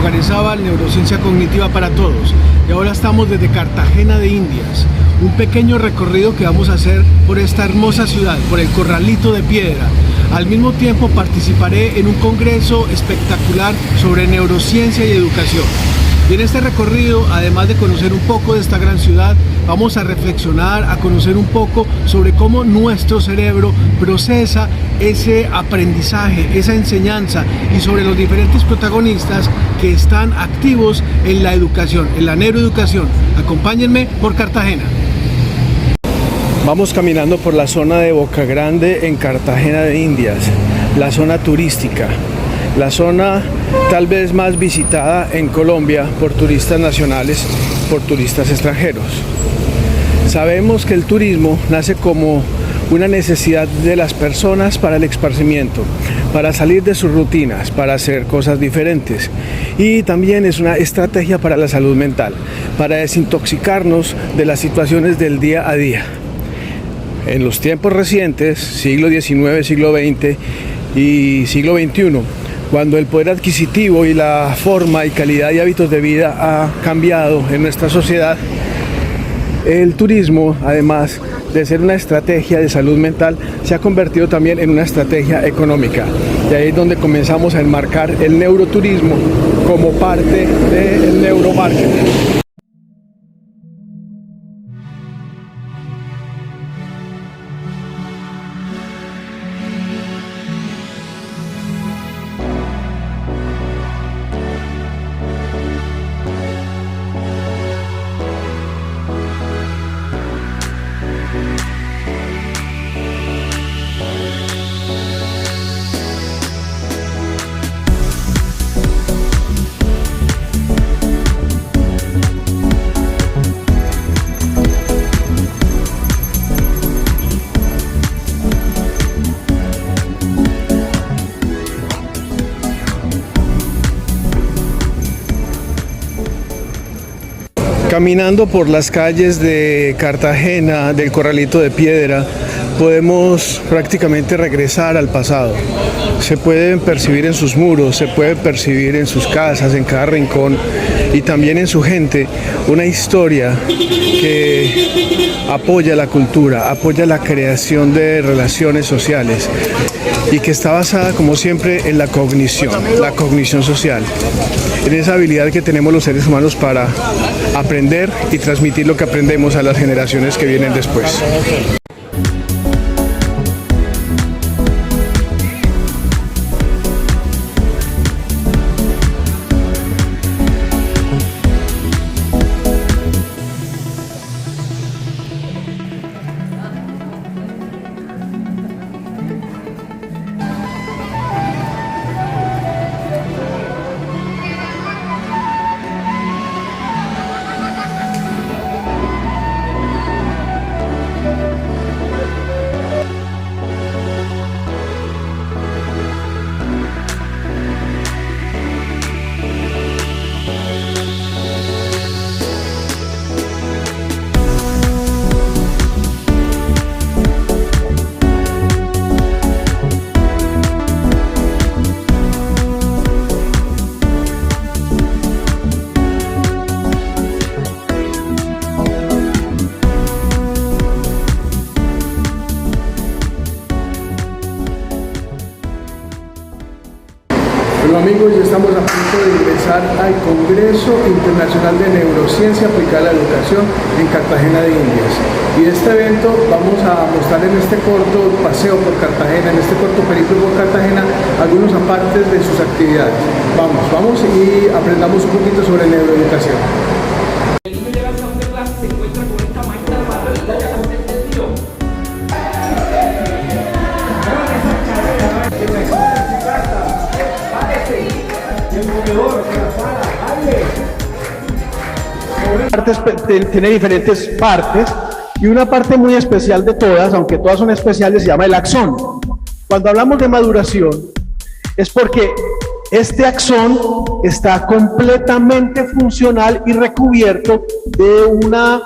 Organizaba Neurociencia Cognitiva para Todos, y ahora estamos desde Cartagena de Indias, un pequeño recorrido que vamos a hacer por esta hermosa ciudad, por el Corralito de Piedra. Al mismo tiempo participaré en un congreso espectacular sobre neurociencia y educación. Y en este recorrido, además de conocer un poco de esta gran ciudad, vamos a reflexionar, a conocer un poco sobre cómo nuestro cerebro procesa ese aprendizaje, esa enseñanza, y sobre los diferentes protagonistas que están activos en la educación, en la neuroeducación. Acompáñenme por Cartagena. Vamos caminando por la zona de Boca Grande en Cartagena de Indias, la zona turística, la zona tal vez más visitada en Colombia por turistas nacionales, por turistas extranjeros. Sabemos que el turismo nace como una necesidad de las personas para el esparcimiento, para salir de sus rutinas, para hacer cosas diferentes. Y también es una estrategia para la salud mental, para desintoxicarnos de las situaciones del día a día. En los tiempos recientes, siglo XIX, siglo XX y siglo XXI, cuando el poder adquisitivo y la forma y calidad y hábitos de vida ha cambiado en nuestra sociedad, el turismo, además de ser una estrategia de salud mental, se ha convertido también en una estrategia económica. Y ahí es donde comenzamos a enmarcar el neuroturismo como parte del neuromarketing. Caminando por las calles de Cartagena, del Corralito de Piedra, podemos prácticamente regresar al pasado. Se pueden percibir en sus muros, se puede percibir en sus casas, en cada rincón y también en su gente una historia que apoya la cultura, apoya la creación de relaciones sociales y que está basada, como siempre, en la cognición social, en esa habilidad que tenemos los seres humanos para aprender y transmitir lo que aprendemos a las generaciones que vienen después. Bueno amigos, ya estamos a punto de ingresar al Congreso Internacional de Neurociencia Aplicada a la Educación en Cartagena de Indias. Y este evento vamos a mostrar en este corto paseo por Cartagena, en este corto periplo por Cartagena, algunos apartes de sus actividades. Vamos y aprendamos un poquito sobre neuroeducación. Tiene diferentes partes y una parte muy especial de todas, aunque todas son especiales, se llama el axón. Cuando hablamos de maduración es porque este axón está completamente funcional y recubierto de una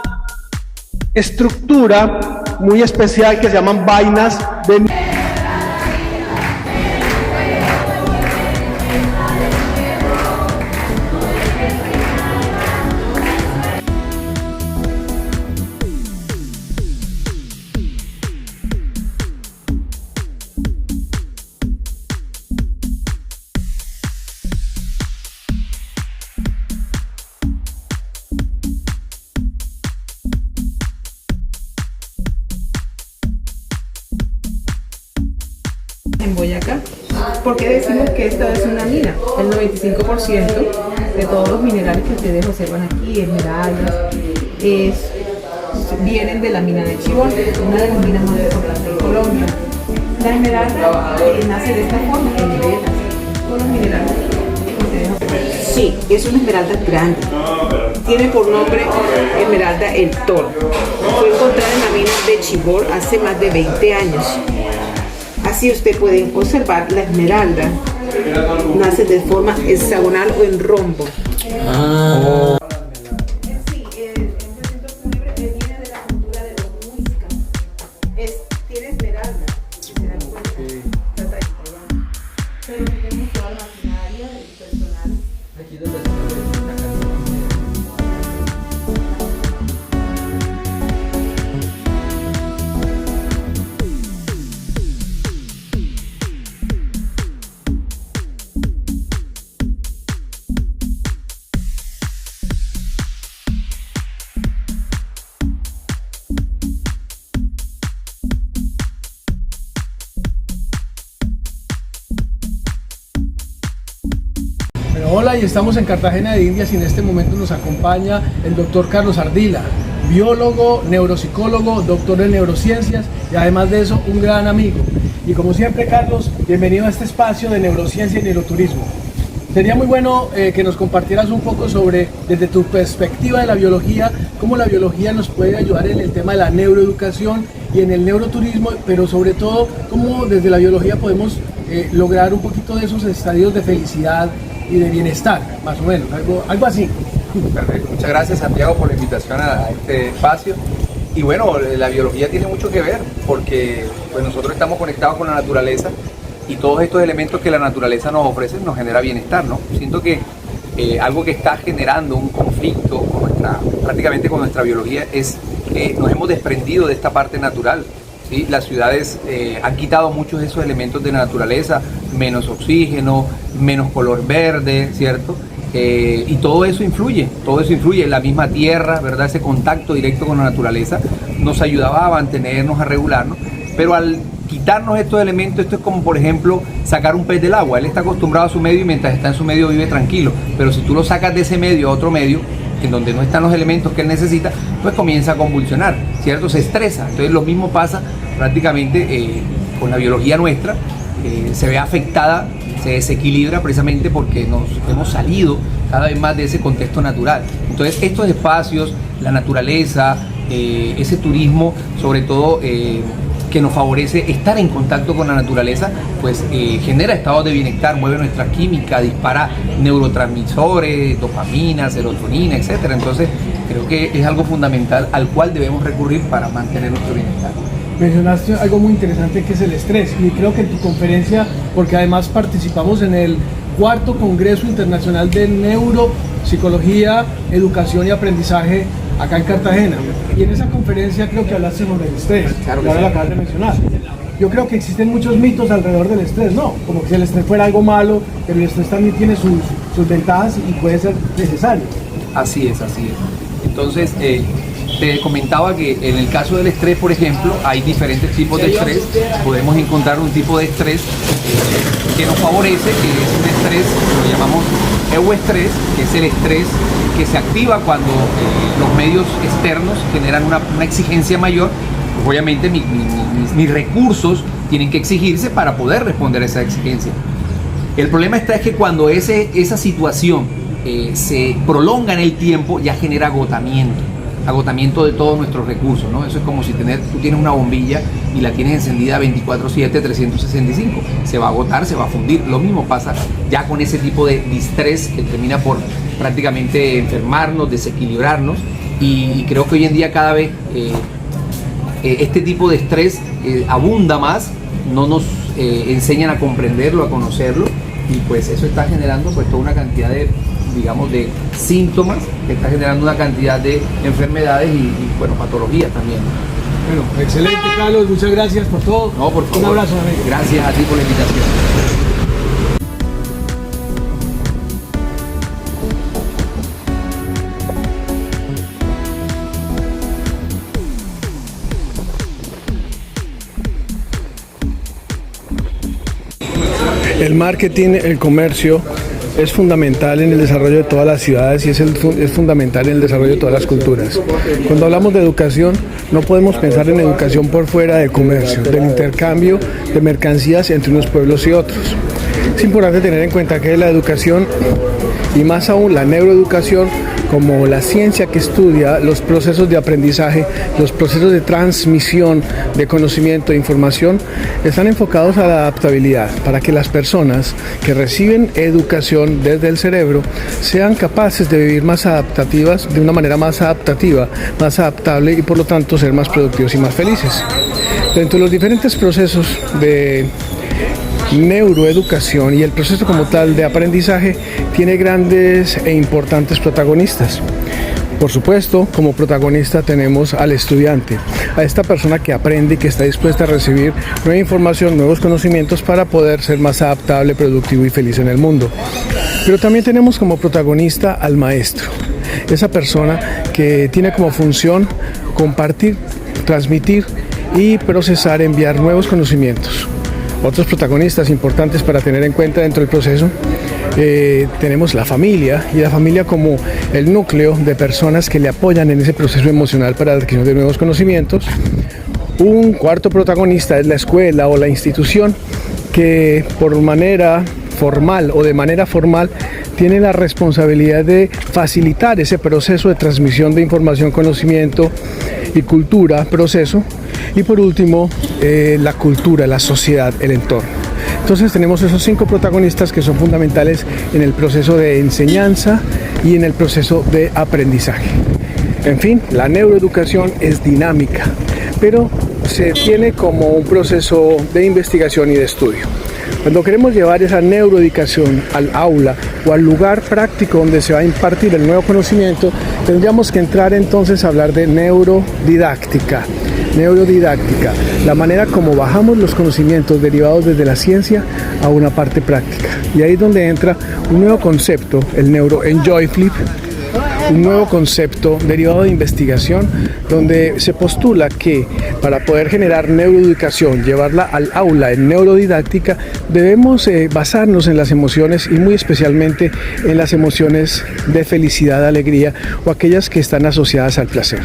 estructura muy especial que se llaman vainas de... en Boyacá. ¿Por qué decimos que esta es una mina? El 95% de todos los minerales que ustedes observan aquí, esmeraldas, vienen de la mina de Chivón, una de las minas más importantes de Colombia. La esmeralda nace de esta forma, en vetas, con los minerales que ustedes observan. Sí, es una esmeralda grande. Tiene por nombre esmeralda El Toro. Fue encontrada en la mina de Chivón hace más de 20 años. Así usted puede observar la esmeralda. Nace de forma hexagonal o en rombo. Sí, el recinto fúnebre viene de la cultura de los muiscas. Tiene esmeralda, si se dan cuenta. Está ahí, pero tenemos toda la maquinaria del personal. Aquí donde se ve la casa. Hola, y estamos en Cartagena de Indias y en este momento nos acompaña el doctor Carlos Ardila, biólogo, neuropsicólogo, doctor en neurociencias y además de eso un gran amigo. Y como siempre, Carlos, bienvenido a este espacio de neurociencia y neuroturismo. Sería muy bueno que nos compartieras un poco sobre, desde tu perspectiva de la biología, cómo la biología nos puede ayudar en el tema de la neuroeducación y en el neuroturismo, pero sobre todo cómo desde la biología podemos lograr un poquito de esos estadios de felicidad y de bienestar, más o menos, algo así. Perfecto. Muchas gracias, Santiago, por la invitación a este espacio. Y bueno, la biología tiene mucho que ver porque pues, nosotros estamos conectados con la naturaleza y todos estos elementos que la naturaleza nos ofrece nos genera bienestar, ¿no? Siento que algo que está generando un conflicto con prácticamente con nuestra biología es que nos hemos desprendido de esta parte natural. ¿Sí? Las ciudades han quitado muchos de esos elementos de la naturaleza, menos oxígeno, menos color verde, ¿cierto? Y todo eso influye, la misma tierra, ¿verdad? Ese contacto directo con la naturaleza nos ayudaba a mantenernos, a regularnos, pero al quitarnos estos elementos, esto es como por ejemplo sacar un pez del agua. Él está acostumbrado a su medio y mientras está en su medio vive tranquilo, pero si tú lo sacas de ese medio a otro medio en donde no están los elementos que él necesita, pues comienza a convulsionar, ¿cierto? Se estresa. Entonces lo mismo pasa prácticamente con la biología nuestra, se ve afectada, se desequilibra precisamente porque nos hemos salido cada vez más de ese contexto natural. Entonces estos espacios, la naturaleza, ese turismo, sobre todo que nos favorece estar en contacto con la naturaleza, pues genera estados de bienestar, mueve nuestra química, dispara neurotransmisores, dopamina, serotonina, etc. Entonces creo que es algo fundamental al cual debemos recurrir para mantener nuestro bienestar. Mencionaste algo muy interesante que es el estrés y creo que en tu conferencia, porque además participamos en el 4º Congreso Internacional de Neuropsicología, Educación y Aprendizaje acá en Cartagena, y en esa conferencia creo que hablaste sobre el estrés, claro que ahora lo acabas de mencionar. Yo creo que existen muchos mitos alrededor del estrés, ¿no? Como que si el estrés fuera algo malo, pero el estrés también tiene sus ventajas y puede ser necesario. Así es. Entonces, te comentaba que en el caso del estrés, por ejemplo, hay diferentes tipos de estrés. Podemos encontrar un tipo de estrés que nos favorece, que es un estrés, lo llamamos euestrés, que es el estrés que se activa cuando los medios externos generan una exigencia mayor. Pues obviamente mis recursos tienen que exigirse para poder responder a esa exigencia. El problema está es que cuando esa situación se prolonga en el tiempo, ya genera agotamiento de todos nuestros recursos, ¿no? Eso es como si tú tienes una bombilla y la tienes encendida 24/7, 365. Se va a agotar, se va a fundir. Lo mismo pasa ya con ese tipo de distrés que termina por prácticamente enfermarnos, desequilibrarnos, y creo que hoy en día cada vez este tipo de estrés abunda más, no nos enseñan a comprenderlo, a conocerlo, y pues eso está generando pues toda una cantidad de, digamos, de síntomas, que está generando una cantidad de enfermedades y bueno, patologías también. Bueno, excelente, Carlos, muchas gracias por todo. No, por favor. Un abrazo, amigo. Gracias a ti por la invitación. El marketing, el comercio es fundamental en el desarrollo de todas las ciudades y es fundamental en el desarrollo de todas las culturas. Cuando hablamos de educación, no podemos pensar en educación por fuera del comercio, del intercambio de mercancías entre unos pueblos y otros. Es importante tener en cuenta que la educación, y más aún la neuroeducación, como la ciencia que estudia los procesos de aprendizaje, los procesos de transmisión de conocimiento e información, están enfocados a la adaptabilidad, para que las personas que reciben educación desde el cerebro sean capaces de vivir más adaptativas, de una manera más adaptativa, más adaptable y por lo tanto ser más productivos y más felices. Dentro de los diferentes procesos de neuroeducación y el proceso como tal de aprendizaje tiene grandes e importantes protagonistas. Por supuesto, como protagonista tenemos al estudiante, a esta persona que aprende y que está dispuesta a recibir nueva información, nuevos conocimientos para poder ser más adaptable, productivo y feliz en el mundo. Pero también tenemos como protagonista al maestro, esa persona que tiene como función compartir, transmitir y procesar, enviar nuevos conocimientos. Otros protagonistas importantes para tener en cuenta dentro del proceso, tenemos la familia, y la familia como el núcleo de personas que le apoyan en ese proceso emocional para la adquisición de nuevos conocimientos. Un cuarto protagonista es la escuela o la institución que por manera formal o de manera formal tiene la responsabilidad de facilitar ese proceso de transmisión de información, conocimiento y cultura, proceso. Y por último, la cultura, la sociedad, el entorno. Entonces tenemos esos 5 protagonistas que son fundamentales en el proceso de enseñanza y en el proceso de aprendizaje. En fin, la neuroeducación es dinámica, pero se tiene como un proceso de investigación y de estudio. Cuando queremos llevar esa neuroeducación al aula o al lugar práctico donde se va a impartir el nuevo conocimiento, tendríamos que entrar entonces a hablar de neurodidáctica. Neurodidactica, la manera como bajamos los conocimientos derivados desde la ciencia a una parte práctica. Y ahí es donde entra un nuevo concepto, el NeuroEnjoyFlip, un nuevo concepto derivado de investigación, donde se postula que para poder generar neuroeducación, llevarla al aula en neurodidáctica, debemos basarnos en las emociones y muy especialmente en las emociones de felicidad, alegría o aquellas que están asociadas al placer.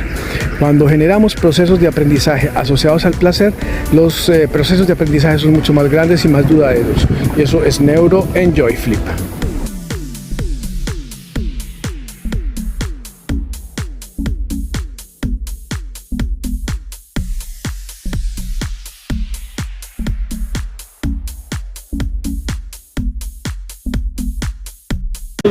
Cuando generamos procesos de aprendizaje asociados al placer, los procesos de aprendizaje son mucho más grandes y más duraderos. Y eso es NeuroEnjoyFlip.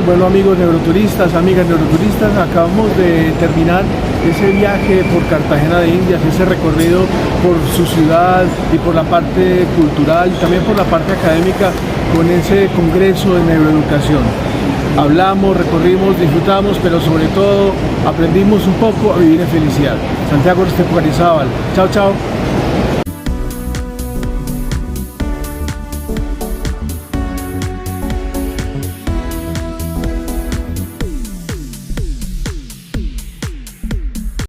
Bueno, amigos neuroturistas, amigas neuroturistas, acabamos de terminar ese viaje por Cartagena de Indias, ese recorrido por su ciudad y por la parte cultural y también por la parte académica con ese congreso de neuroeducación. Hablamos, recorrimos, disfrutamos, pero sobre todo aprendimos un poco a vivir en felicidad. Santiago Esteparizábal. Chao, chao.